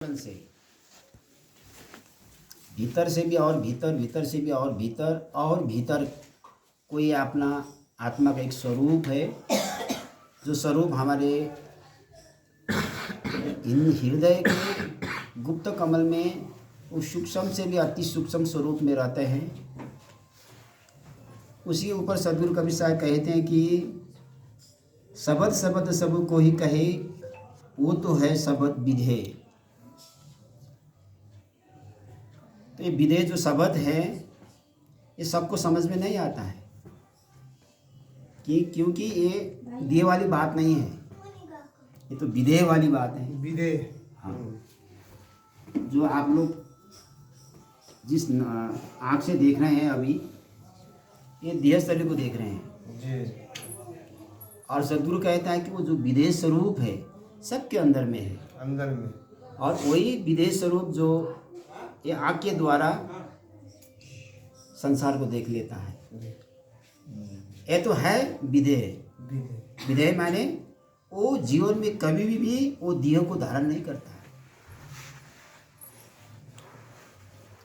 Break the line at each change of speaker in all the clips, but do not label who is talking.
से भीतर से भी और भीतर, भीतर से भी और भीतर कोई अपना आत्मा का एक स्वरूप है, जो स्वरूप हमारे हृदय के गुप्त कमल में उस सूक्ष्म से भी अति सूक्ष्म स्वरूप में रहते हैं। उसी ऊपर सद्गुरु कबीर साहब कहते हैं कि शब्द शब्द सब को ही कहे, वो तो है शब्द विधेय। तो ये विधेय जो शब्द है ये सबको समझ में नहीं आता है कि क्योंकि ये दिए वाली बात नहीं है, ये तो विधेय वाली बात है।
विधेय,
हाँ, जो आप लोग जिस आँख से देख रहे हैं अभी, ये देह शरीर को देख रहे हैं
जी।
और सद्गुरु कहता है कि वो जो विधेय स्वरूप है सबके अंदर में है,
अंदर में,
और वही विधेय स्वरूप जो ये आँख के द्वारा संसार को देख लेता है। ये तो है विधेय।
विधेय,
विधेय माने वो जीवन में कभी भी वो देह को धारण नहीं करता है,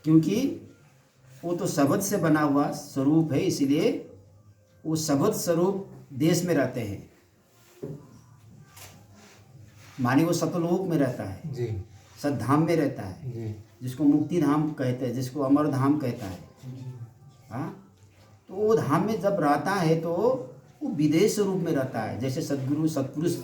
क्योंकि वो तो शब्द से बना हुआ स्वरूप है, इसलिए वो शब्द स्वरूप देश में रहते हैं। माने वो सतलोक में रहता है
जी
सद्धाम में रहता है,
जी
जिसको मुक्ति धाम कहते हैं, जिसको अमर धाम कहता है। हाँ, तो वो धाम में जब रहता है तो वो विधेय स्वरूप में रहता है। जैसे सद्गुरु सत्पुरुष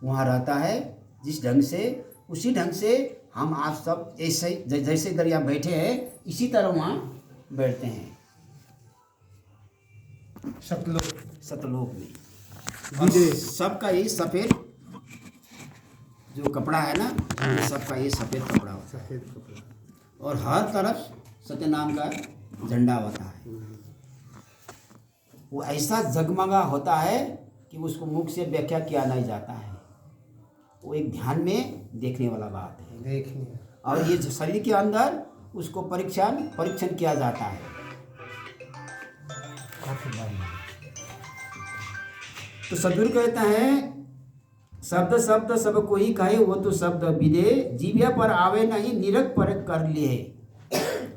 वहाँ रहता है जिस ढंग से, उसी ढंग से हम आप सब ऐसे जैसे इधर यहाँ बैठे हैं इसी तरह वहाँ बैठते हैं सतलोक में। और सबका ये सफ़ेद जो कपड़ा है ना, सबका ये सफ़ेद कपड़ा होता है,
सफेद कपड़ा,
और हर तरफ सत्य नाम का झंडा होता है। वो ऐसा जगमगा होता है कि उसको मुख से व्याख्या किया नहीं जाता है। वो एक ध्यान में देखने वाला बात है।
देखने,
और ये जो शरीर के अंदर उसको परीक्षण किया जाता है। तो सद्गुरु कहता है शब्द शब्द सब कोई कहे, वो तो शब्द विधेय, जीव्या पर आवे नहीं निरख परख कर लिए।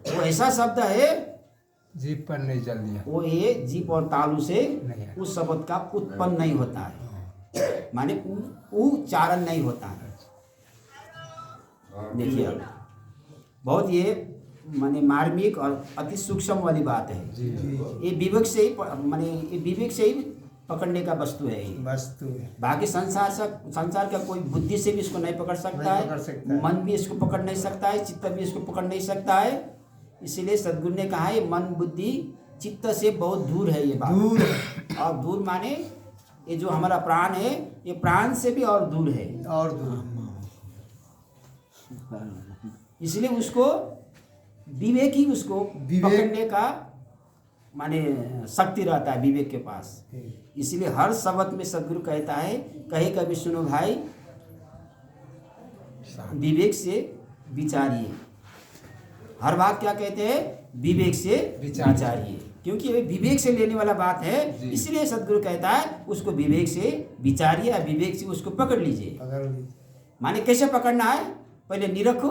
वो ऐसा शब्द है
जीभ पर नहीं जल दिया,
वो ये जीभ और तालू से
नहीं है।
उस शब्द का उत्पन्न नहीं होता है, माने उच्चारण नहीं होता है। देखिए अब बहुत ये माने मार्मिक और अति सूक्ष्म वाली बात है।
जी जी,
ये विवेक से ही माने ये विवेक से ही पकड़ने का वस्तु है ये।
वस्तु है।
बाकी संसार का कोई बुद्धि से भी इसको नहीं पकड़ सकता
नहीं पकड़ सकता है।
मन भी इसको पकड़ नहीं सकता है, चित्त भी इसको पकड़ नहीं सकता है। इसीलिए सद्गुरु ने कहा है मन बुद्धि चित्त से बहुत दूर है ये बात।
दूर है।
और दूर माने ये जो हमारा प्राण है ये प्राण से भी और दूर है।
और दूर,
इसलिए उसको विवेक ही उसको पकड़ने का माने शक्ति रहता है विवेक के पास। इसलिए हर शब्द में सद्गुरु कहता है, कहे कभी सुनो भाई विवेक से विचारिए। हर बात क्या कहते हैं, विवेक से विचारिए, क्योंकि ये विवेक से लेने वाला बात है। इसलिए सद्गुरु कहता है उसको विवेक से विचारिए, या विवेक से उसको पकड़ लीजिए। माने कैसे पकड़ना है, पहले निरखो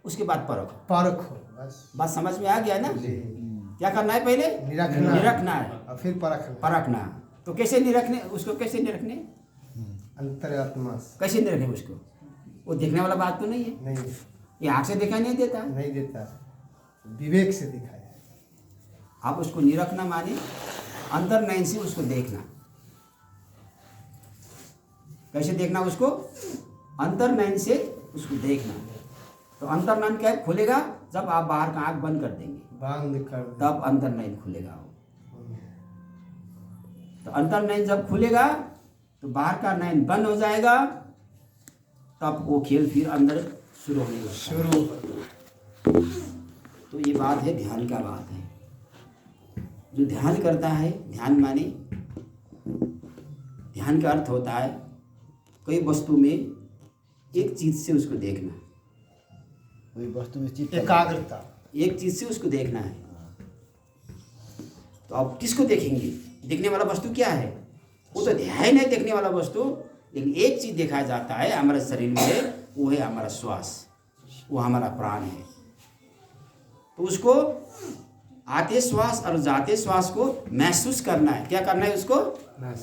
उसके बाद परखो।
परखो, बस
बात समझ में आ गया ना।
जी।
क्या करना है, पहले निरखना है
और फिर परखना।
परखना। तो कैसे निरखने उसको, कैसे निरखने,
अंतरात्मा
कैसे निरखने उसको, वो देखने वाला बात तो नहीं है।
नहीं,
ये आँख से दिखाई नहीं देता।
नहीं देता, विवेक से दिखाया।
आप उसको निरखना माने अंतर नयन से उसको देखना। कैसे देखना उसको, अंतर नयन से उसको देखना। तो अंतर नयन क्या खुलेगा, जब आप बाहर का आँख बंद कर देंगे
बंद कर,
तब अंतर नयन खुलेगा। तो अंतर नयन जब खुलेगा तो बाहर का नयन बंद हो जाएगा, तब वो खेल फिर अंदर शुरू होने लगता है।
शुरू।
तो ये बात है, ध्यान का बात है। जो ध्यान करता है, ध्यान माने ध्यान का अर्थ होता है कोई वस्तु में एक चीज से उसको देखना,
कोई वस्तु में चित्त
एकाग्रता,
एक चीज से उसको देखना है। तो अब किसको देखेंगे, देखने वाला वस्तु क्या है, वो तो है नहीं देखने वाला वस्तु। लेकिन एक चीज देखा जाता है हमारे शरीर में, वो है हमारा श्वास, वो हमारा प्राण है। तो उसको आते श्वास और जाते श्वास को महसूस करना है। क्या करना है? उसको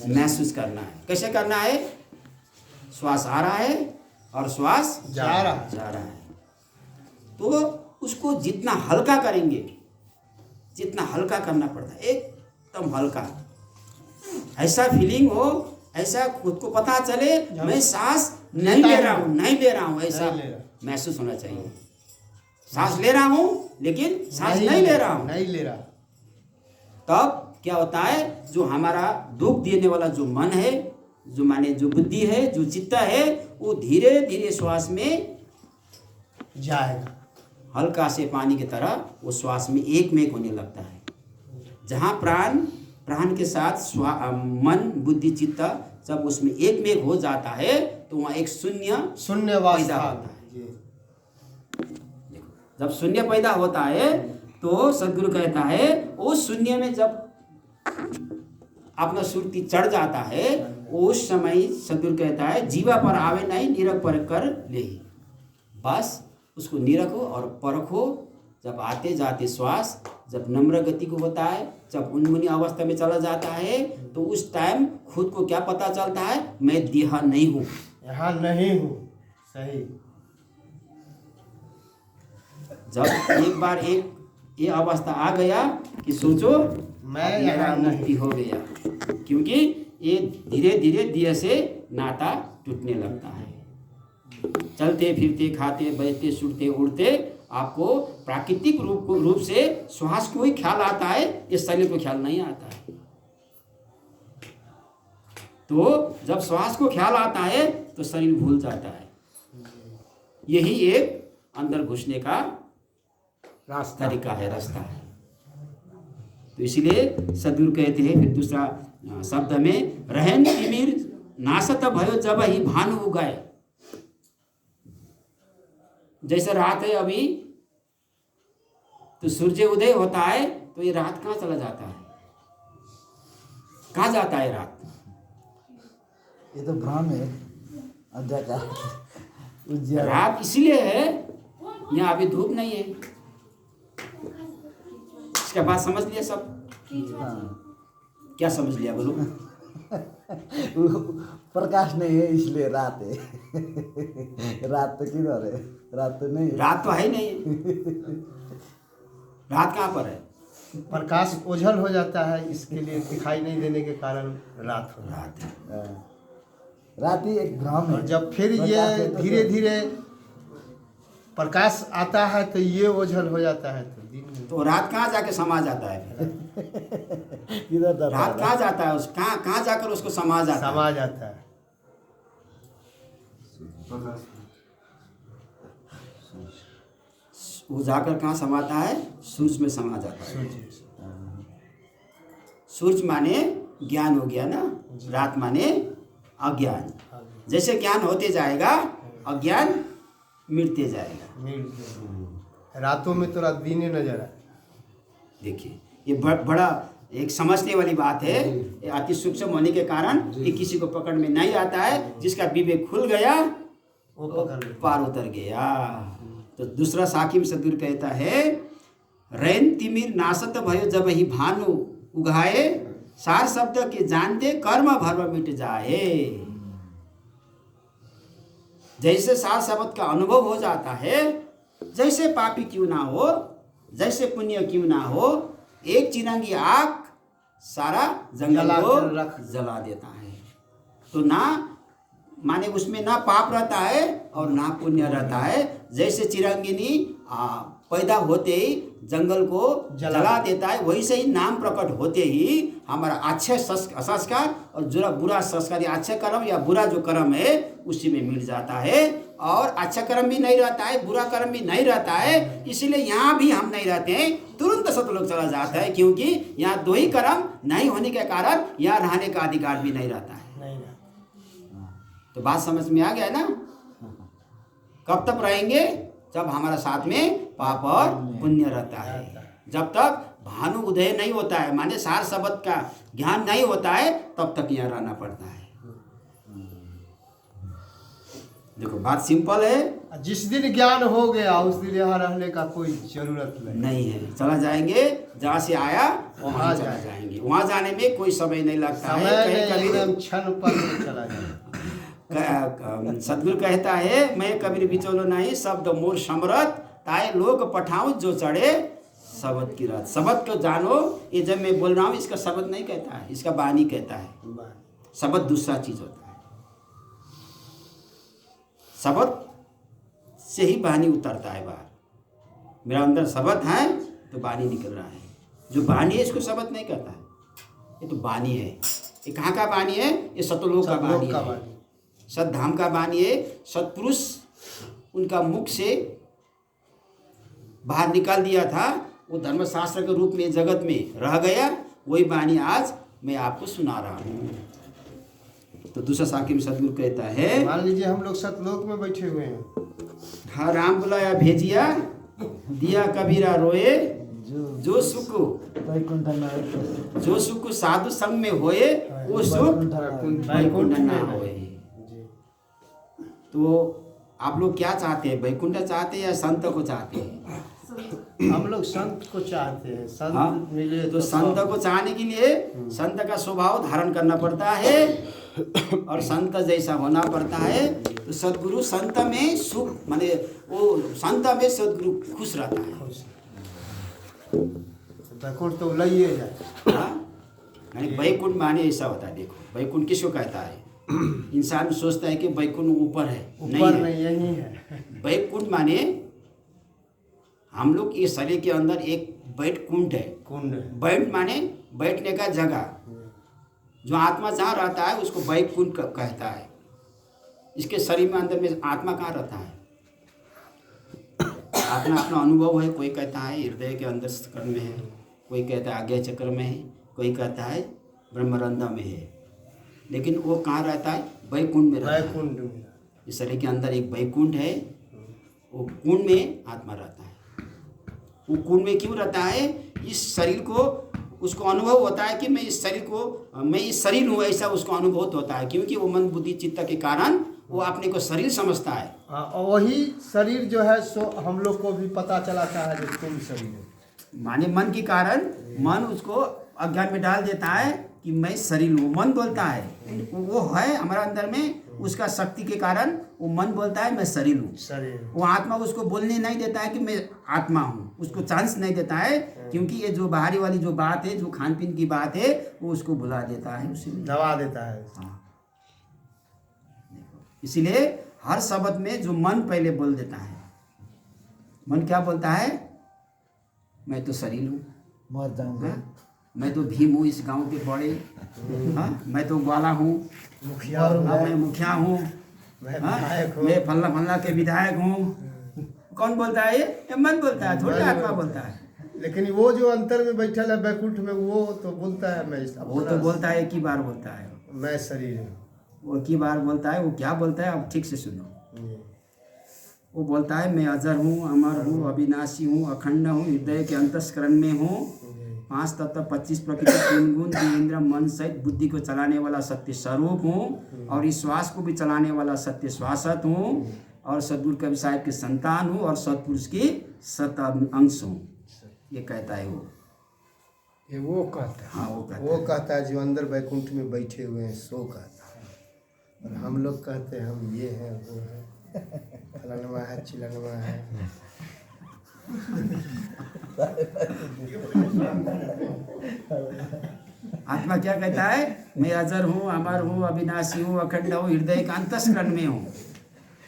महसूस करना है। कैसे करना है? श्वास आ रहा है और श्वास
जा रहा है।
तो उसको जितना हल्का करेंगे, जितना हल्का करना पड़ता है, एकदम हल्का, ऐसा फीलिंग हो, ऐसा खुद को पता चले मैं सांस नहीं ले रहा हूँ, ऐसा महसूस होना चाहिए। सांस ले रहा हूँ लेकिन सांस नहीं ले रहा। तब क्या होता है? जो हमारा दुख देने वाला जो मन है, जो माने जो बुद्धि है, जो चित्त है, वो धीरे धीरे श्वास में
जाएगा।
हल्का से पानी की तरह वो श्वास में एक में होने लगता है। जहाँ प्राण के साथ मन बुद्धि चित्त जब उसमें एक में हो जाता है तो वहाँ एक शून्य पैदा होता है। जब शून्य पैदा होता है तो सदगुरु कहता है उस शून्य में जब अपना सुरती चढ़ जाता है, उस समय सदगुरु कहता है जीवा पर आवे नहीं, निरख पर कर ले। बस उसको निरखो और परखो। जब आते जाते श्वास जब नम्र गति को होता है, जब उन्मुनी अवस्था में चला जाता है, तो उस टाइम खुद को क्या पता चलता है? मैं देह नहीं हूँ,
यहाँ नहीं हूँ। सही।
जब एक बार ये अवस्था आ गया कि सोचो
मैं
मेरा
यहाँ
मुक्ति हो गया, क्योंकि ये धीरे धीरे देह से नाता टूटने लगता है। चलते फिरते खाते बैठते सुनते उड़ते आपको प्राकृतिक रूप से श्वास को ही ख्याल आता है, इस शरीर को ख्याल नहीं आता है। तो जब श्वास को ख्याल आता है तो शरीर भूल जाता है। यही एक अंदर घुसने का तरीका है, रास्ता है। तो इसलिए सदगुरु कहते हैं फिर दूसरा शब्द में, रहन तिमिर नासत भयो जब ही भानु उगाए। जैसे रात है अभी, तो सूर्य उदय होता है तो ये रात कहाँ चला जाता है? कहाँ जाता है रात?
ये तो भ्रम है, अंधकार, उजियारा।
रात इसलिए है यहाँ अभी धूप नहीं है। इसका बात समझ लिया सब?
हाँ।
क्या समझ लिया बोलो?
प्रकाश नहीं है इसलिए रात है। रात तो किधर है? रात तो नहीं है।
रात तो है नहीं। रात कहाँ पर है?
प्रकाश ओझल हो जाता है, इसके लिए दिखाई नहीं देने के कारण रात हो
रात है।
हाँ। रात ही एक भ्रम
और
है।
जब फिर ये धीरे धीरे प्रकाश आता है तो ये ओझल हो जाता है, तो दिन में
तो रात कहाँ जाके समा जाता है?
किधर जाता
रात
है?
कहाँ जाता है? उस कहाँ जाकर उसको समा जाता है?
समा जाता है।
वो जाकर कहाँ समाता है? सूर्य में समा जाता है। सूर्य माने ज्ञान हो गया ना, रात माने अज्ञान। जैसे ज्ञान होते जाएगा अज्ञान मिटते जाएगा।
रातों में तो रात दिन ही नजर आए।
देखिए ये बड़ा एक समझने वाली बात है। ये अति सूक्ष्म होने के कारण ये किसी को पकड़ में नहीं आता है। जिसका विवेक खुल गया
वो पकड़ ले।
पार उतर गया। तो दूसरा साखी में सदगुरु कहता है, रैन तिमिर नासत भयो जब ही भानु उगाए, सार शब्द के जानते कर्म भर्म मिट जाए। जैसे सार शब्द का अनुभव हो जाता है, जैसे पापी क्यों ना हो, जैसे पुण्य क्यों ना हो, एक चिरंगी आग सारा जंगल को जला देता है। तो ना माने उसमें ना पाप रहता है और ना पुण्य रहता है। जैसे चिरंगिनी पैदा होते ही जंगल को जला देता है, वैसे ही नाम प्रकट होते ही हमारा अच्छे संस्कार और जो बुरा संस्कार या अच्छे कर्म या बुरा जो कर्म है उसी में मिट जाता है। और अच्छा कर्म भी नहीं रहता है, बुरा कर्म भी नहीं रहता है। इसलिए यहाँ भी हम नहीं रहते हैं, तुरंत सतलोक चला जाता है, क्योंकि यहाँ दो ही कर्म नहीं होने के कारण यहाँ रहने का अधिकार भी नहीं रहता है। तो बात समझ में आ गया ना? कब तक रहेंगे? जब हमारा साथ में पाप और पुण्य रहता है। जब तक भानु उदय नहीं होता है, माने सार शब्द का ज्ञान नहीं होता है, तब तक यहाँ रहना पड़ता है। देखो बात सिंपल है,
जिस दिन ज्ञान हो गया उस दिन यहाँ रहने का कोई जरूरत नहीं।
नहीं है, चला जाएंगे जहाँ से आया वहाँ
वहाँ
चला
जाएंगे।
जाएंगे। वहाँ जाने में कोई समय नहीं लगता है।
समय
कहीं
नहीं,
कभी
एकदम क्षण पर में चला जाए।
सदगुरु कहता है, मैं कबीर बिचौलो नहीं, शब्द मोर समरथ, ताए लोग पठाऊं जो चढ़े शब्द की रात। शब्द को जानो, ये जब मैं बोल रहा हूँ इसका शब्द नहीं कहता है, इसका वाणी कहता है। शब्द दूसरा चीज होता है। शब्द से ही वाणी उतरता है बाहर। मेरा अंदर शब्द है तो वाणी निकल रहा है। जो वाणी है इसको शब्द नहीं कहता है, ये तो वाणी है। ये कहाँ का वाणी है? ये सतलोक का वाणी है, सतधाम का वाणी है। सतपुरुष उनका मुख से बाहर निकाल दिया था, वो धर्मशास्त्र के रूप में जगत में रह गया। वही वाणी आज मैं आपको सुना रहा हूँ। तो दूसरा साखी में सदगुरु कहता है,
मान लीजिए हम लोग सतलोक में बैठे हुए हैं,
हाँ राम बुलाया भेजिया, दिया कबीरा रोए, जो सुख
वैकुंठ नाथ
जो सुख साधु संग में होए, वो सुख वैकुंठ ना होए। तो आप लोग क्या चाहते हैं? वैकुंठ चाहते हैं या संत को चाहते हैं?
हम लोग संत को चाहते हैं। संत
हाँ?
मिले
तो संत को चाहने के लिए संत का स्वभाव धारण करना पड़ता है और संत जैसा होना पड़ता है। तो सदगुरु संत में सुख, माने वो संत में सदगुरु खुश रहता है।
वैकुंठ तो लइए जाए।
हाँ? यानी वैकुंठ माने ऐसा होता है। देखो वैकुंठ किसको कहता है? इंसान सोचता है कि वैकुंठ ऊपर है,
ऊपर
है।
नहीं, यही है।
वैकुंठ माने हम लोग ये शरीर के अंदर एक बैठ कुंड है।
कुंड।
बैठ माने बैठने का जगह। जो आत्मा जहाँ रहता है उसको वैकुंठ कहता है। इसके शरीर में अंदर में आत्मा कहाँ रहता है? अपना अपना अनुभव है। कोई कहता है हृदय के अंदर चक्र में है, कोई कहता है आज्ञा चक्र में है, कोई कहता है ब्रह्मरंध्र में है। लेकिन वो कहाँ रहता है? वैकुंठ में रहता है।
वैकुंठ में।
इस शरीर के अंदर एक वैकुंठ है, वो कुंड में आत्मा रहता है। वो कुंड में क्यों रहता है? इस शरीर को उसको अनुभव होता है कि मैं इस शरीर हूँ, ऐसा उसको अनुभव होता है। क्योंकि वो मन बुद्धि चित्त के कारण वो अपने को शरीर समझता है।
हाँ, और वही शरीर जो है सो हम लोग को भी पता चलाता है जो तुम शरीर है।
माने मन के कारण मन उसको अज्ञान में डाल देता है कि मैं शरीर हूँ। मन बोलता है, वो है हमारा अंदर में, उसका शक्ति के कारण वो मन बोलता है मैं शरीर हूँ।
शरीर
वो आत्मा उसको बोलने नहीं देता है कि मैं आत्मा हूँ, उसको चांस नहीं देता है। क्योंकि ये जो बाहरी वाली जो बात है, जो खान पीन की बात है, वो उसको भुला देता है, उसे
दबा देता है।
हाँ। इसीलिए हर शब्द में जो मन पहले बोल देता है, मन क्या बोलता है? मैं तो शरीर हूँ,
मर जाऊंगा,
मैं तो भीम हूँ इस गांव के बड़े, हाँ? मैं तो ग्वाला हूँ,
मुखिया
हाँ, मैं मुखिया हूँ,
मैं
हाँ?
विधायक हूँ।
मैं फल्ला फल्ला के विधायक हूँ। कौन बोलता है? ये मन बोलता है, थोड़ी आत्मा बोलता है।
लेकिन वो जो अंतर में बैठा है वैकुंठ में, वो तो बोलता है मैं
वो तो बोलता है, एक ही बार बोलता है,
मैं शरीर हूँ।
वो एक ही बार बोलता है। वो क्या बोलता है आप ठीक से सुनो। वो बोलता है मैं अजर हूँ, अमर हूँ, अविनाशी हूँ, अखंड हूँ, हृदय के अंतस्करण में हूँ, 5 तत्व 25 प्रकृति 3 गुण 3 इंद्र मन सहित बुद्धि को चलाने वाला सत्य स्वरूप हूँ, और इस श्वास को भी चलाने वाला सत्य श्वासत हूँ, और सदगुरु कबीर साहिब के संतान हूँ, और सतपुरुष की सत अंश हूँ। ये कहता है वो।
ये वो कहता है।
हाँ,
वो कहता है जो अंदर वैकुंठ में बैठे हुए हैं सो कहता है। और हम लोग कहते हैं हम ये हैं वो है, फलानवा है चिलनवा है।
आत्मा क्या कहता है? मैं अजर हूँ, अमर हूँ, अविनाशी हूँ, अखंड हूँ, हृदय का अंतस्करण में हूँ,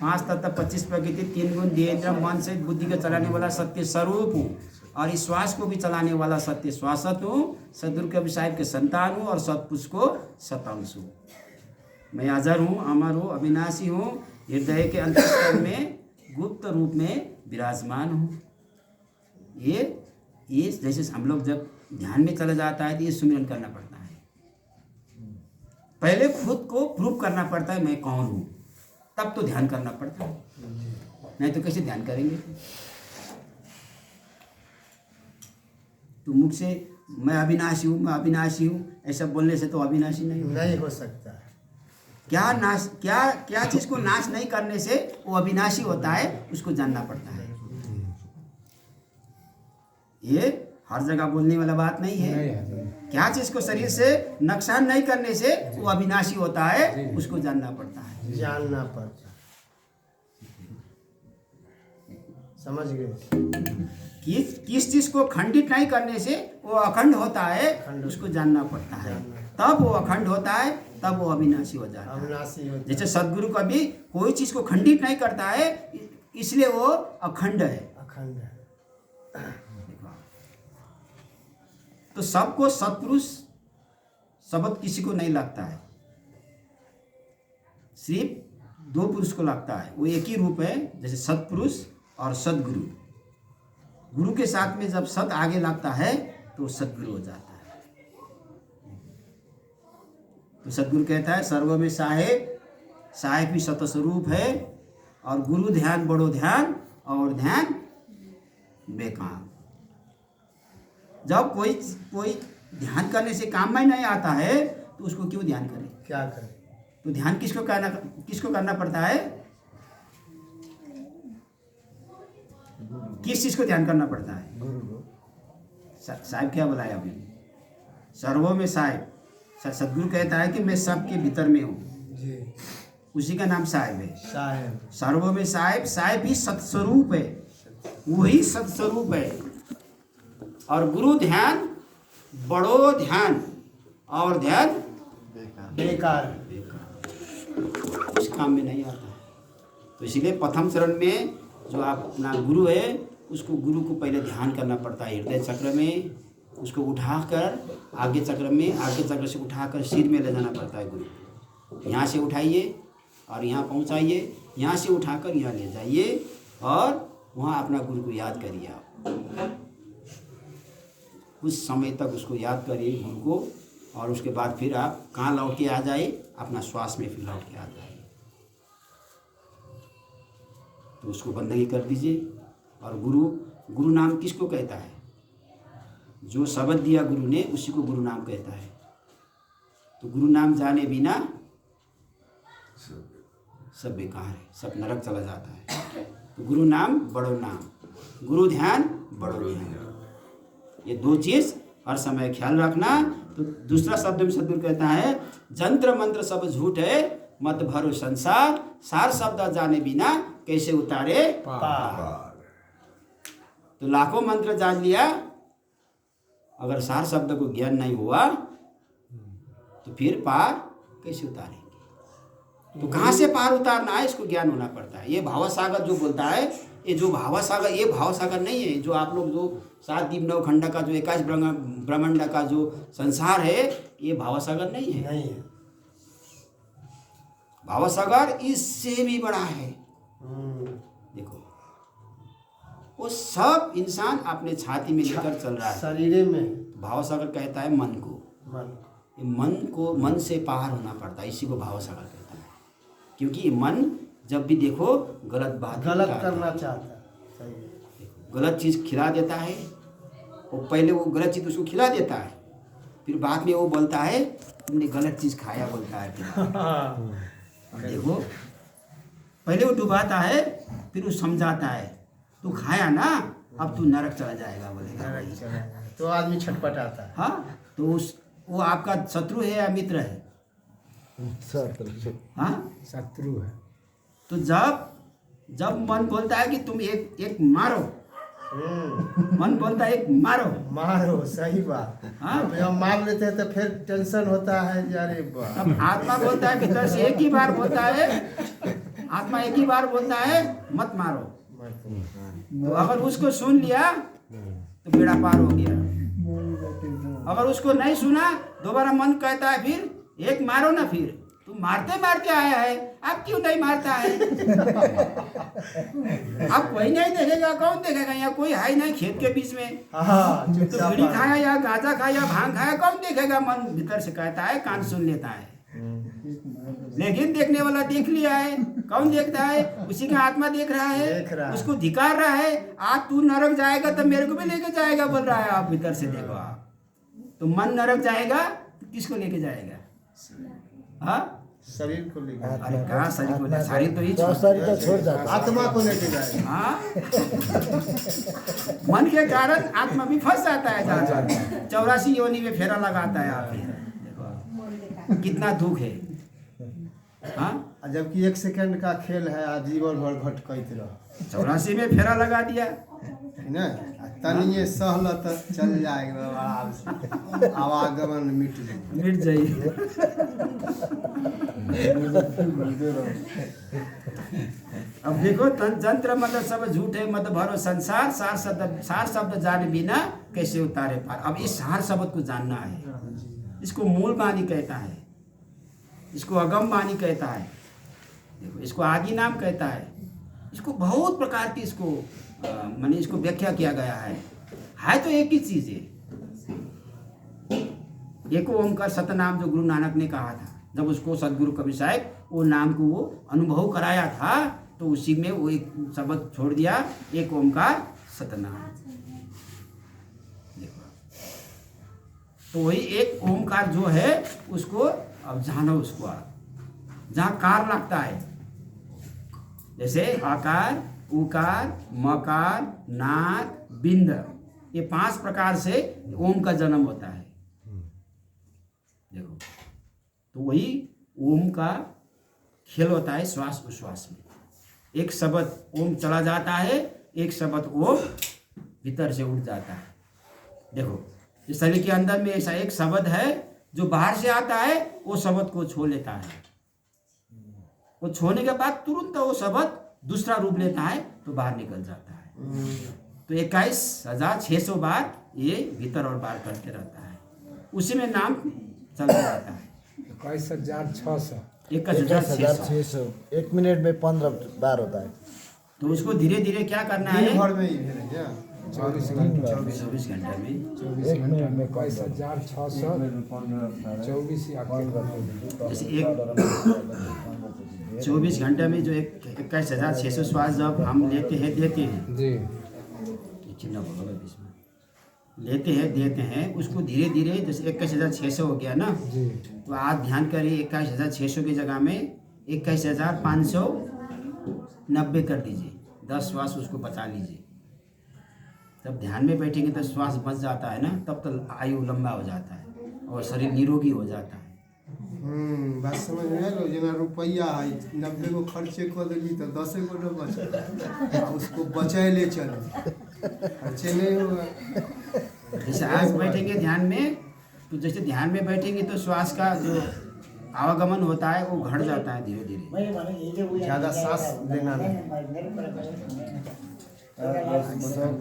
5 तत्व 25 प्रकृति 3 गुण 3 इंद्र मन से बुद्धि को चलाने वाला सत्य स्वरूप हूँ, और इस श्वास को भी चलाने वाला सत्य श्वासत हूँ, सदगुरु कबीर साहिब के संतान हूँ, और सतपुरुष को सतांश हूँ। मैं अजर हूँ, अमर हूँ, अविनाशी हूँ, हृदय के अंतस्करण में गुप्त रूप में विराजमान हूँ। ये जैसे हम लोग जब ध्यान में चला जाता है तो ये सुमिरन करना पड़ता है। पहले खुद को प्रूव करना पड़ता है मैं कौन हूँ, तब तो ध्यान करना पड़ता है, नहीं तो कैसे ध्यान करेंगे? तो मुख से मैं अविनाशी हूँ, मैं अविनाशी हूँ ऐसा बोलने से तो अविनाशी नहीं
नहीं हो सकता है।
क्या चीज को नाश नहीं करने से वो अविनाशी होता है, उसको जानना पड़ता है। ये हर जगह बोलने वाला बात नहीं है। क्या चीज को शरीर से नुकसान नहीं करने से वो अविनाशी होता है, उसको जानना पड़ता है।
जानना पड़ता है। समझ गए?
किस चीज को खंडित नहीं करने से वो अखंड होता है, उसको जानना पड़ता है। तब वो अखंड होता है, तब वो अविनाशी हो जाता है।
अविनाशी होता है।
जैसे सदगुरु कभी कोई चीज को खंडित नहीं करता है, इसलिए वो अखंड है।
अखंड है।
तो सबको सत्पुरुष शब्द किसी को नहीं लगता है, सिर्फ दो पुरुष को लगता है। वो एक ही रूप है, जैसे सत्पुरुष और सदगुरु। गुरु के साथ में जब सत आगे लगता है तो सदगुरु हो जाता है। तो सदगुरु कहता है सर्व में साहेब, साहेब भी सतस्वरूप है, और गुरु ध्यान बड़ो ध्यान, और ध्यान बेकार। जब कोई ध्यान करने से काम में नहीं आता है तो उसको क्यों ध्यान करे?
क्या करें?
तो ध्यान किसको करना पड़ता है? किस चीज को ध्यान करना पड़ता है?
गुरु को।
साहिब क्या बुलाया अभी? सर्वों में साहिब। सदगुरु कहता है कि मैं सबके भीतर में हूँ
जी।
उसी का नाम साहिब है।
साहेब।
सर्वों में साहिब, साहिब ही सत्स्वरूप है, वही सत्स्वरूप है। और गुरु ध्यान बड़ो ध्यान, और ध्यान
बेकार।
इस काम में नहीं आता। तो इसीलिए प्रथम चरण में जो आप अपना गुरु है, उसको गुरु को पहले ध्यान करना पड़ता है हृदय चक्र में। उसको उठाकर आगे चक्र में, आगे चक्र से उठाकर सिर में ले जाना पड़ता है गुरु को। यहाँ से उठाइए और यहाँ पहुँचाइए, यहाँ से उठाकर यहाँ ले जाइए, और वहाँ अपना गुरु को याद करिए। आप कुछ समय तक उसको याद करिए गुरु को, और उसके बाद फिर आप कहाँ लौट के आ जाए? अपना श्वास में फिर लौट के आ जाए। तो उसको बंदगी कर दीजिए। और गुरु नाम किसको कहता है? जो शब्द दिया गुरु ने, उसी को गुरु नाम कहता है। तो गुरु नाम जाने बिना सब बेकार है, सब नरक चला जाता है। तो गुरु नाम बड़ो नाम, गुरु ध्यान बड़ो ध्यान, ये दो चीज हर समय ख्याल रखना। तो दूसरा शब्द में सदगुरु कहता है जंत्र मंत्र सब झूठ है, मत भरो संसार, सार शब्द जाने बिना कैसे उतारे पार। तो लाखों मंत्र जान लिया, अगर सार शब्द को ज्ञान नहीं हुआ तो फिर पार कैसे उतारेंगे? तो कहाँ से पार उतारना है, इसको ज्ञान होना पड़ता है। ये भावसागर जो बोलता है, ये जो भावसागर, ये भावसागर नहीं है जो आप लोग जो 7 दीप 9 खंड का जो 21 ब्रह्मांड का जो संसार है, ये भावसागर नहीं है।
नहीं है।
भावसागर इससे भी बड़ा है। देखो, वो सब इंसान अपने छाती में लेकर चल रहा है,
शरीर में।
भावसागर कहता है मन को। मन से पार होना पड़ता है, इसी को भावसागर कहता है। क्योंकि ये मन जब भी देखो गलत
करना चाहता है। सही है।
गलत चीज़ खिला देता है, वो पहले वो गलत चीज़ उसको खिला देता है, फिर बाद में वो बोलता है तुमने गलत चीज़ खाया, बोलता है। फिर देखो, पहले वो डुबाता है, फिर वो समझाता है तू खाया ना, अब तू नरक चला जाएगा, बोलेगा।
तो आदमी छटपटाता है।
हाँ, तो वो आपका शत्रु है या मित्र है?
शत्रु।
हाँ,
शत्रु है। तो
जब मन बोलता है कि तुम एक मारो, मन बोलता है एक मारो,
सही बात।
हाँ,
जब मार लेते हैं तो फिर टेंशन होता है, अरे बाप।
अब आत्मा बोलता है भीतर से एक ही बार बोलता है, आत्मा एक ही बार बोलता है मत मारो। तो अगर उसको सुन लिया तो बेड़ा पार हो गया। अगर उसको नहीं सुना, दोबारा मन कहता है फिर एक मारो ना, फिर तू मारते आया है, अब क्यों नहीं मारता है? अब कोई नहीं देखेगा, कौन देखेगा? यहाँ कोई है नहीं खेत के बीच में, तो बीड़ी खाया या गांजा खाया, भांग खाया, कौन देखेगा? मन भीतर से कहता है, कान सुन लेता है, लेकिन देखने वाला देख लिया है। कौन देखता है? उसी का आत्मा देख रहा है, उसको धिकार रहा है। आज तू नरक जाएगा तो मेरे को भी लेके जाएगा, बोल रहा है। आप भीतर से देखो, आप तो मन नरक जाएगा तो किसको लेके जाएगा? हाँ,
शरीर को ले गया,
अरे कहाँ शरीर को ले, शरीर तो ही
तो शरीर तो छोड़ जाता है।
आत्मा को लेके जाएगा।
हाँ मन के कारण आत्मा भी फंस जाता है जहाँ 84 योनि में फेरा लगाता है आप, देखो कितना दुख है। हाँ
और जबकि 1 सेकंड का खेल है, आजीवन भर भटकैत रह
84 में फेरा लगा दिया,
है ना। तनिए सहल तो चल जाएगा आराम से, आवागमन मिट जाएगा।
मिट जाइए। अब देखो तंत्र मतलब सब झूठ है, मत भरो संसार, सार शब्द जाने बिना कैसे उतारे पार। अब इस सार शब्द को जानना है, इसको मूल वाणी कहता है, इसको अगम वाणी कहता है, देखो इसको आदि नाम कहता है, इसको बहुत प्रकार की इसको माने इसको व्याख्या किया गया है तो एक ही चीज है, एक ओमकार सतनाम जो गुरु नानक ने कहा था, जब उसको सदगुरु कबीर साहब वो नाम को वो अनुभव कराया था तो उसी में वो एक शब्द छोड़ दिया, एक ओमकार सतनाम। देखो तो वही एक ओमकार जो है उसको अब जानो, उसको आप जहाँ कार लगता है, जैसे आकार, उकार, मकार, नाद, बिंद, ये 5 प्रकार से ओम का जन्म होता है। देखो तो वही ओम का खेल होता है श्वास उश्वास में। एक शब्द ओम चला जाता है, एक शब्द ओम भीतर से उठ जाता है। देखो इस शरीर के अंदर में ऐसा एक शब्द है जो बाहर से आता है, वो शब्द को छो लेता है, वो छोने के बाद तुरंत वो शब्द दूसरा रूप लेता है तो बाहर निकल जाता है। तो 21,600 बार ये भीतर और बाहर करते रहता है, उसी में नाम चलता रहता है।
21,600
21,600
1 मिनट में 15 बार होता है।
तो उसको धीरे धीरे क्या करना है,
दिन भर में ही है क्या?
24 घंटे
24 घंटे में
24 घंटे में 21,600 24 या
जैसे एक 24 घंटे में जो 21,600 श्वास जब हम लेते हैं देते हैं,
जी
चिन्ह बोलो इसमें लेते हैं देते हैं, उसको धीरे धीरे जैसे 21,600 हो गया ना,
जी
तो आप ध्यान करिए 21,600 की जगह में 21,590 कर दीजिए, 10 श्वास उसको बचा लीजिए। जब ध्यान में बैठेंगे तो श्वास बच जाता है ना, तब तो आयु लंबा हो जाता है और शरीर निरोगी हो जाता है।
बात समझ में आएगा। जना रुपया है 90 को खर्चे कर देगी तो 10 को न बचे, उसको बचाए ले चले, खर्चे नहीं होगा।
जैसे आज बैठेंगे ध्यान में, तो जैसे ध्यान में बैठेंगे तो श्वास का जो आवागमन होता है वो घट जाता है धीरे धीरे,
ज़्यादा सांस लेना नहीं,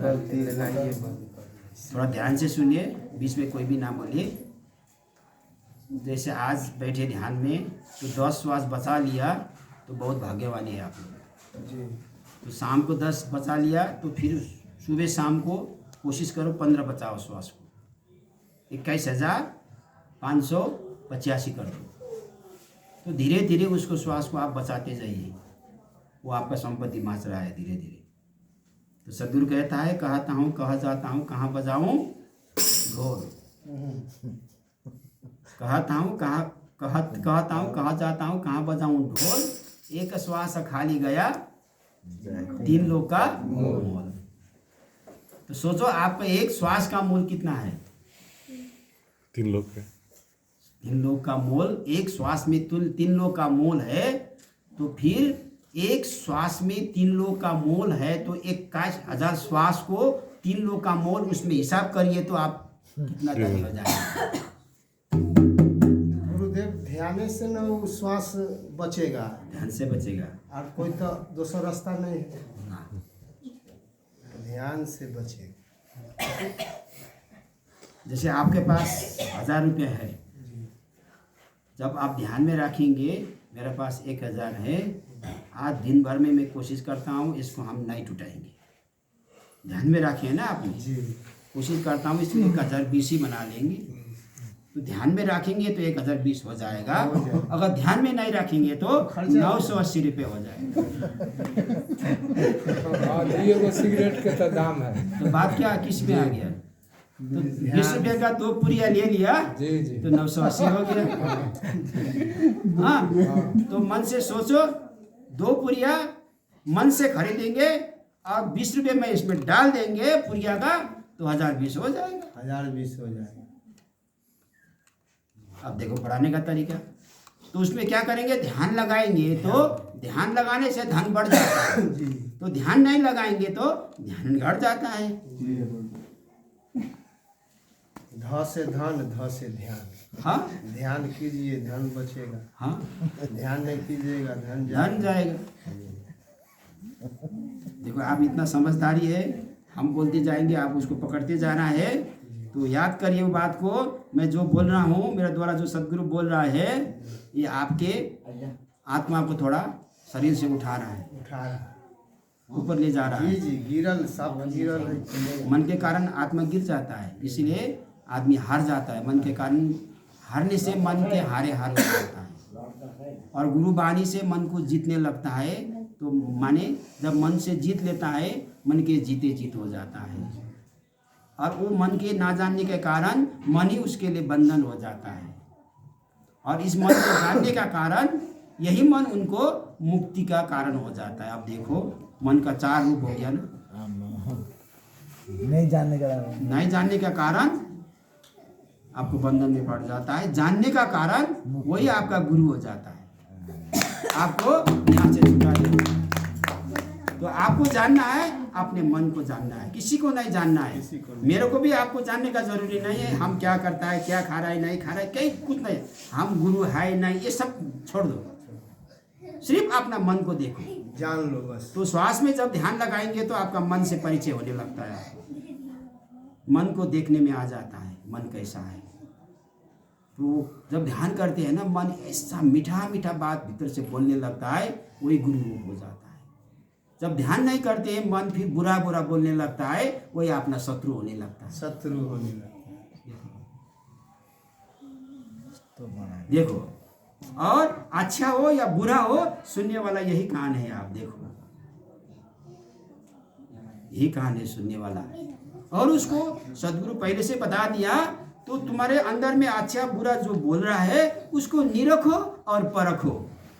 गलती लेना ये
थोड़ा ध्यान से सुनिए, बीच में कोई भी ना बोलिए। जैसे आज बैठे ध्यान में तो 10 श्वास बचा लिया तो बहुत भाग्यवानी है आप लोग।
जी।
तो शाम को 10 बचा लिया तो फिर सुबह शाम को कोशिश करो 15 बचाओ श्वास को, 21,585 कर दो। तो धीरे धीरे उसको श्वास को आप बचाते जाइए, वो आपका संपत्ति माच रहा है धीरे धीरे। तो सदगुरु कहता है कहता हूँ कहा जाता हूँ कहाँ बजाऊँ ढोल, कहता हूँ कहाँ जाता हूँ कहाँ बजाऊँ ढोल, एक श्वास खाली गया 3 लोग का मोल। तो सोचो आपका एक श्वास का मोल कितना है,
3 लोग का
3 लोग का मोल, एक श्वास में 3 लोग का मोल है। तो फिर एक श्वास में 3 लोग का मोल है तो 21,000 श्वास को 3 लोग का मोल उसमें हिसाब करिए तो आप कितना तक हो जाएगा।
गुरुदेव ध्यान से न वो श्वास बचेगा,
ध्यान से बचेगा,
और कोई तो दूसरा रास्ता नहीं है,
हाँ।
ध्यान से बचेगा।
जैसे आपके पास 1,000 रुपये है, जब आप ध्यान में रखेंगे मेरे पास 1,000 है, आज दिन भर में मैं कोशिश करता हूँ इसको हम नहीं टूटाएंगे। ध्यान में रखे ना आपने, कोशिश करता हूँ इसको 1,020 ही बना लेंगे। तो ध्यान में रखेंगे तो 1,020 हो जाएगा, अगर ध्यान में नहीं रखेंगे तो 980 रुपये हो जाएगा।
हाँ, 2 सिगरेट के तो दाम है।
तो बात क्या किस में आ गया, तो 20 रुपये का 2 पुरिया ले लिया
जी जी
तो 980 हो गया। हाँ, तो मन से सोचो 2 पुरिया मन से खरीदेंगे और 20 रुपये में इसमें डाल देंगे पुरिया का तो 1020 हो जाएगा।
1020 हो जाएगा।
अब देखो पढ़ाने का तरीका, तो उसमें क्या करेंगे, ध्यान लगाएंगे तो ध्यान लगाने से धन बढ़ जाता है,
जी
तो ध्यान नहीं लगाएंगे तो ध्यान घट जाता है।
ध से धन, ध से ध्यान।
हाँ
ध्यान कीजिए धन बचेगा,
हाँ,
ध्यान नहीं कीजिएगा धन
धन जाएगा। देखो आप इतना समझदारी है, हम बोलते जाएंगे आप उसको पकड़ते जाना है। तो याद करिए वो बात को, मैं जो बोल रहा हूँ मेरे द्वारा जो सदगुरु बोल रहा है ये आपके आत्मा को थोड़ा शरीर से उठा रहा है,
उठा रहा है।
ऊपर ले जा रहा
जी
है।
जी, गिरल सब गिरल है।
मन के कारण आत्मा गिर जाता है, इसलिए आदमी हार जाता है। मन के कारण हारने से मन के हारे हार हो जाता है, और गुरु वाणी से मन को जीतने लगता है। तो माने जब मन से जीत लेता है, मन के जीते जीत हो जाता है, और वो मन के ना जानने के कारण मन ही उसके लिए बंधन हो जाता है। और इस मन को जानने का कारण यही मन उनको मुक्ति का कारण हो जाता है। अब देखो मन का 4 रूप हो गया ना,
नहीं जानने का
नहीं जानने का कारण आपको बंधन में पड़ जाता है, जानने का कारण वही आपका गुरु हो जाता है, आपको यहाँ से छुटा देता है। तो आपको जानना है, अपने मन को जानना है, किसी को नहीं जानना है।
किसी को नहीं।
मेरे को भी आपको जानने का जरूरी नहीं है, हम क्या करता है, क्या खा रहा है, नहीं खा रहा है, कहीं कुछ नहीं, हम गुरु है नहीं, ये सब छोड़ दो, सिर्फ अपना मन को देखो।
जान लो बस।
तो श्वास में जब ध्यान लगाएंगे तो आपका मन से परिचय होने लगता है, मन को देखने में आ जाता है मन कैसा है। तो जब ध्यान करते हैं ना, मन ऐसा मीठा मीठा बात भीतर से बोलने लगता है, वही गुरु रूप हो जाता है। जब ध्यान नहीं करते हैं, मन फिर बुरा बुरा बोलने लगता है, वही अपना शत्रु होने लगता है।
शत्रु होने लगता है।
देखो, और अच्छा हो या बुरा हो, सुनने वाला यही कान है। आप देखो, यही कान है सुनने वाला, और उसको सदगुरु पहले से बता दिया। तो तुम्हारे अंदर में अच्छा बुरा जो बोल रहा है उसको निरखो और परखो।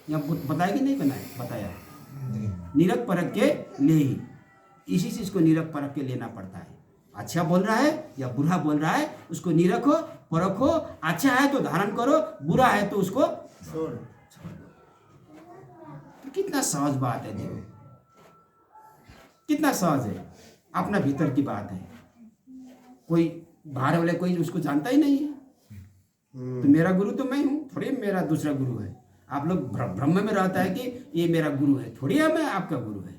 या बताया कि नहीं बताया, निरख परख के ले ही, इसी चीज को निरख परख के लेना पड़ता है। अच्छा बोल रहा है या बुरा बोल रहा है, उसको निरखो परखो, अच्छा है तो धारण करो, बुरा है तो उसको
छोड़।
तो कितना सहज बात है, देखो कितना सहज है, अपना भीतर की बात है। कोई बाहर वाले कोई उसको जानता ही नहीं है। तो मेरा गुरु तो मैं हूँ, थोड़ी मेरा दूसरा गुरु है। आप लोग भ्रम में रहता है कि ये मेरा गुरु है, थोड़ी है मैं आपका गुरु है।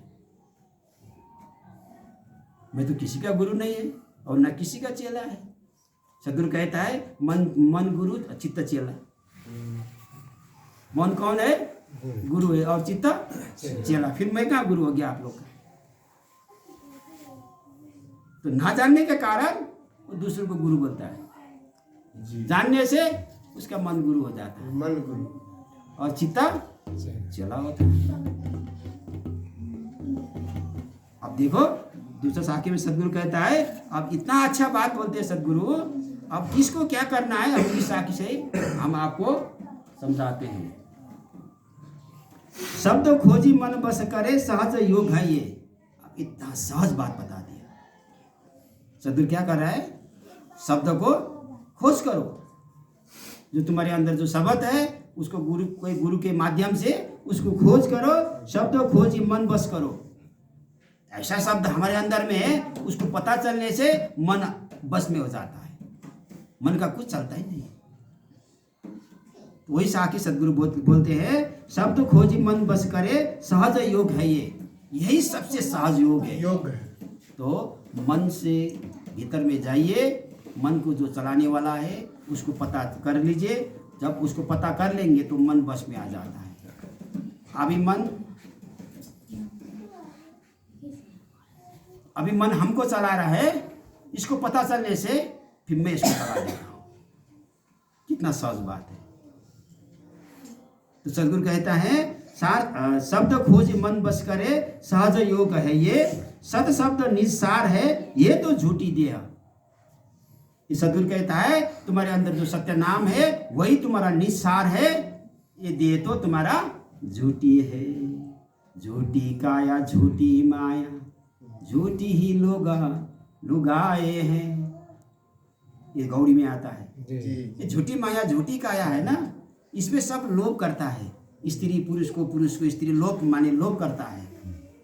मैं तो किसी का गुरु नहीं है और ना किसी का चेला है। सदगुरु कहता है मन गुरु चित्त चेला। मन कौन है? गुरु है, और चित्त चेला। फिर मैं कहाँ गुरु हो गया आप लोग का? तो ना जानने के कारण वो दूसरे को गुरु बोलता है, जानने से उसका मन गुरु हो जाता है,
मन गुरु
और चित्ता चला होता है। अब देखो दूसरा साखी में सदगुरु कहता है, अब इतना अच्छा बात बोलते हैं सदगुरु, अब इसको क्या करना है, अब इस साखी से हम आपको समझाते हैं। शब्द खोजी मन बस करे, सहज योग है ये। अब इतना सहज बात बता दिया। सदगुरु क्या कर रहा है? शब्द को खोज करो, जो तुम्हारे अंदर जो शब्द है उसको कोई गुरु के माध्यम से उसको खोज करो। शब्द खोजी मन बस करो। ऐसा शब्द हमारे अंदर में है, उसको पता चलने से मन बस में हो जाता है, मन का कुछ चलता ही नहीं। वही साखी सदगुरु बोलते हैं, शब्द खोजी मन बस करे, सहज योग है ये। यही सबसे सहज योग है।
योग है।
तो मन से भीतर में जाइए, मन को जो चलाने वाला है उसको पता कर लीजिए। जब उसको पता कर लेंगे तो मन बस में आ जाता है। अभी मन हमको चला रहा है, इसको पता चलने से फिर मैं इसको चला देता हूँ। कितना सहज बात है। तो सदगुरु कहता है, शब्द खोज मन बस करे, सहज योग है ये। सत शब्द निस्सार है, ये तो झूठी देह। ये सदगुरु कहता है तुम्हारे अंदर जो सत्य नाम है वही तुम्हारा निस्सार है, ये देह तो तुम्हारा झूठी है। झूठी काया झूठी माया झूठी ही लोग लुगाए हैं, ये गौड़ी में आता है। ये झूठी माया झूठी काया है ना, इसमें सब लोभ करता है। स्त्री पुरुष को स्त्री लोभ माने लोभ करता है।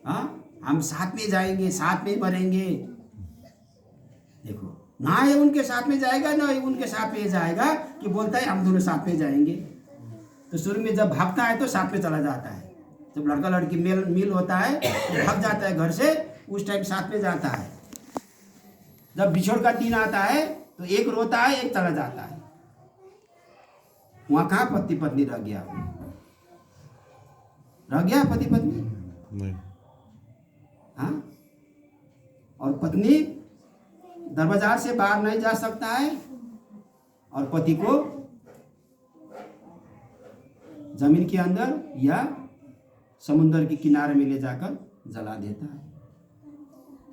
हाँ, हम साथ में जाएंगे, साथ में मरेंगे। देखो ना ये उनके साथ में जाएगा ना ये उनके साथ में जाएगा, कि बोलता है हम दोनों साथ में जाएंगे। तो शुरू में जब भागता है तो साथ में चला जाता है, जब लड़का लड़की मिल होता है तो भाग जाता है घर से, उस टाइम साथ में जाता है। जब बिछोड़ का दिन आता है तो एक रोता है एक चला जाता है। वहां कहाँ पति पत्नी रह गया पति पत्नी?
नहीं।
हाँ, और पत्नी दरवाजा से बाहर नहीं जा सकता है और पति को जमीन के अंदर या समुद्र के किनारे में ले जाकर जला देता है।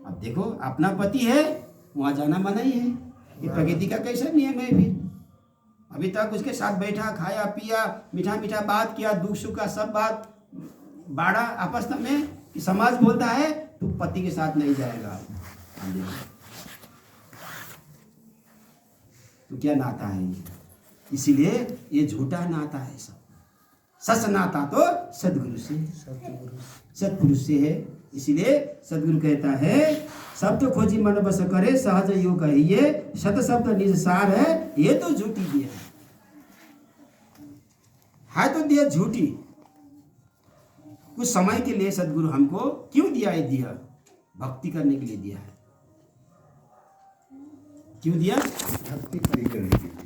अब देखो अपना पति है वहां जाना मना ही है। ये प्रकृति का कैसा नियम है? फिर अभी तक उसके साथ बैठा, खाया पिया, मीठा मीठा बात किया, दुख सुख का सब बात बाड़ा आपस में, कि समाज बोलता है तू पति के साथ नहीं जाएगा। तो क्या नाता है ये? इसीलिए ये झूठा नाता है सब। सच नाता तो सदगुरु से, सतपुरुष से है। इसीलिए सदगुरु कहता है सब तो खोजी मन बस करे सहज योग कहिए, शत शब्द निज सार है ये तो झूठी दिया है तो दिया झूठी। कुछ समय के लिए सदगुरु हमको क्यों दिया है? दिया भक्ति करने के लिए दिया है। क्यों दिया?
भक्ति पूरी करनी।